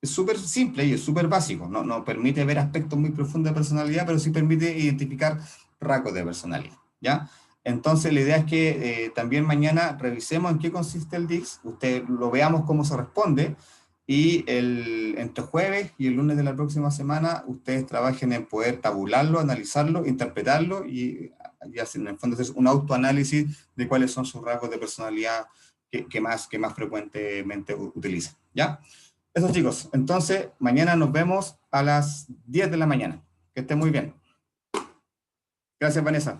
Es súper simple y es súper básico, no permite ver aspectos muy profundos de personalidad, pero sí permite identificar rasgos de personalidad, ¿ya? Entonces, la idea es que también mañana revisemos en qué consiste el DISC, usted lo veamos cómo se responde, y entre jueves y el lunes de la próxima semana, ustedes trabajen en poder tabularlo, analizarlo, interpretarlo y así, en el fondo, hacer un autoanálisis de cuáles son sus rasgos de personalidad que más frecuentemente utilizan, ¿ya? Eso, chicos. Entonces, mañana nos vemos a las 10 de la mañana. Que estén muy bien. Gracias, Vanessa.